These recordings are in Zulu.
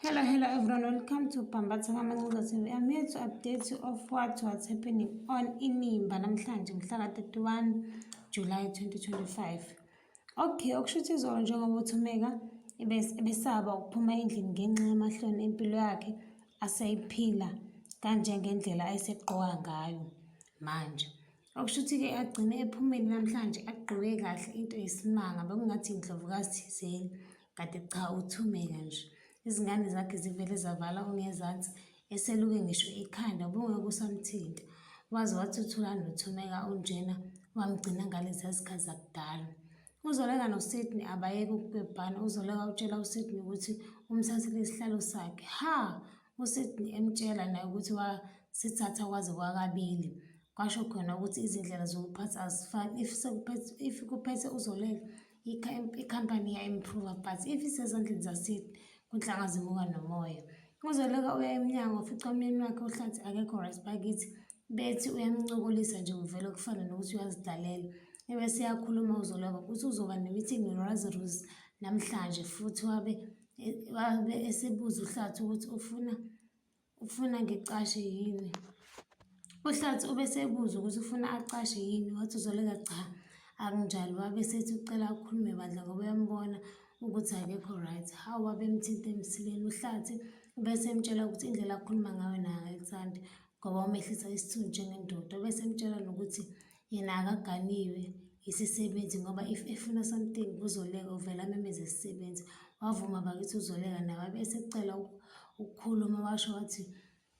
Hello everyone, welcome to Pambatha Mancuza TV. I'm here to update you of what's happening on Inimba namhlanje mhla 31 July 2025. Okay, okushuthi izolo njengoba uThumeka ebesaba ukuphuma endlini ngenxa yamahloni empilo yakhe asayiphila kanje ngendlela ayiseqoka ngayo manje. Okushuthi-ke agcine ephumile namhlanje agqoke kahle into yesimanga bekungathi indlovukazi thizeni kade cha uThumeka nje. Izingane zakhe zivele zavala ongezansi eseluke ngisho ikhanda ubungeke usamthinta. Waze wathuthula noThumeka unjena wamgcina ngalezi zikhathi zakudala. UZoleka noSydney abayeke ukubhebhana. UZoleka utshela uSydney ukuthi umthathele isihlalo sakhe. uSydney emtshela naye ukuthi wasithatha kwaze kwakabili. Kwasho khona ukuthi izindlela zokuphatha azifani. If kuphethe uZoleka ikhampani iya-improve, but if isezandleni zaSydney kunhlanga zimuka nomoya. UZoleka uya emnyango wafica umyeni wakhe uHlathi akekho right bakithi bethi uyamncokolisa nje kuvele kufana nokuthi uyazidalela. Ebese yakhuluma uZoleka ukuthi uzoba ne-meeting noLazarus namhlanje futhi wabe esebuza uHlathi ukuthi ufuna ngicashe yini. uHlathi ubesebuza ukuthi ufuna acashe yini, wathi uZoleka cha akunjalo. Wabe sethi ucela ukhulume bandla ngoba uyambona ukuthi akekho right. Wabe emthinta emsileni. uHlathi bese emtshela ukuthi indlela akhuluma ngayo naye akayithandi ngoba umehlisa isithunzi njengendoda. Bese emtshela nokuthi yena akaganiwe isisebenzi ngoba if efuna something kuZoleka uvela amemeze isisebenzi. Wavuma bakithi uZoleka naye wabe esecela ukukhuluma, washo wathi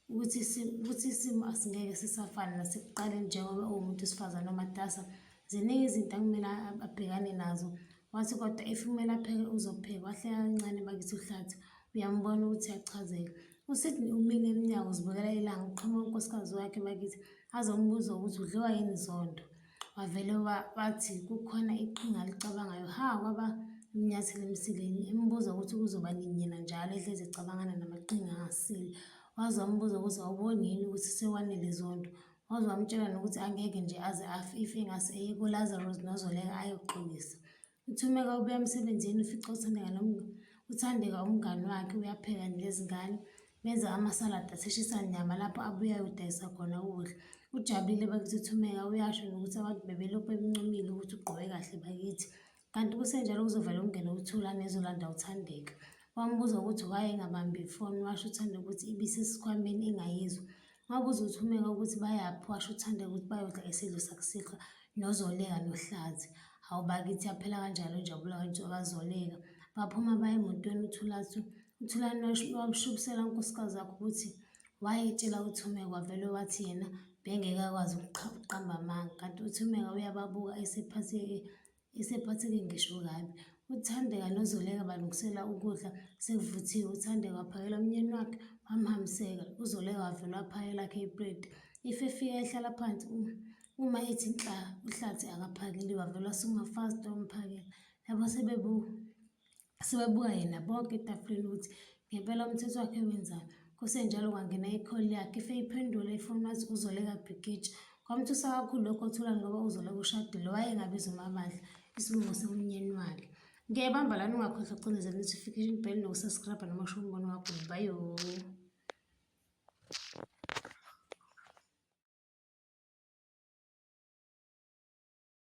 ukuthi isimo asingeke sisafana nasekuqaleni njengoba uwumuntu wesifazane omatasa. Ziningi izinto akumele abhekane nazo. Wathi kodwa if kumele apheke uzopheka. Wahleka kancane bakithi uHlathi uyambona ukuthi uyachazeka. uSydney umile emnyango uzibukela ilanga uqhamuka unkosikazi wakhe bakithi azombuza ukuthi udliwa yini zondo. Wavele wathi kukhona iqhinga alicabangayo. Kwaba umnyathelo emsileni embuza ukuthi kuzoba nini yena njalo ehlezi ecabangana namaqhinga angasile. Waze wambuza ukuthi awuboni yini ukuthi sewanele zondo. Waze wamtshela nokuthi angeke nje aze afe if engase eye kuLazarus noZoleka ayoxolisa. uThumeka ubuya emsebenzini ufica uThandeka umngani wakhe uyapheka nezingane benza amasaladi aseshisa nyama lapho abuya udayisa khona ukudla. Ujabulile bakithi uThumeka uyasho nokuthi abantu bebelokhu bemuncomile ukuthi ugqoke kahle bakithi, kanti kusenjalo kuzovela ungene uThula nezolanda uThandeka. Wambuza ukuthi wayengabambi ifoni. Washo uThandeka ukuthi ibisesikhwameni engayizwa. Wabuza uThumeka ukuthi bayaphi. Washo uThandeka ukuthi bayodla isidlo sakusihlwa noZoleka noHlathi. Bakithi yaphela kanjalo injabulo kaZoleka. Baphuma baya emotweni. uThulani wamshubisela unkosikazi wakhe ukuthi wayetshela uThumeka wavele wathi yena bengeke akwazi ukuqamba amanga, kanti uThumeka uyababuka esephatheke ngisho kabi. uThandeka noZoleka balungisela ukudla sekuvuthiwe. uThandeka waphakela umyeni wakhe wamhambiseka. uZoleka wavele waphakela lakhe iplate. If efika ehlala phansi uma ethi nhla uHlathi akaphakeli wavele wasunguma fast wamphakela. Labo sebebuka yena bonke etafuleni ukuthi ngempela umthetho wakhe wenzani. Kusenjalo kwangena i-call yakhe. Ife iphendula ifoni wathi uZoleka bhikitsha. Kwamthusa kakhulu lokho uThulani ngoba uZoleka ushadile wayengabiza uMabandla isibongo somyeni wakhe. Ngiyabamba lana ungakhohlwa ukucindezela notification bell nokusubscribe noma usho umbono wakho. Bye.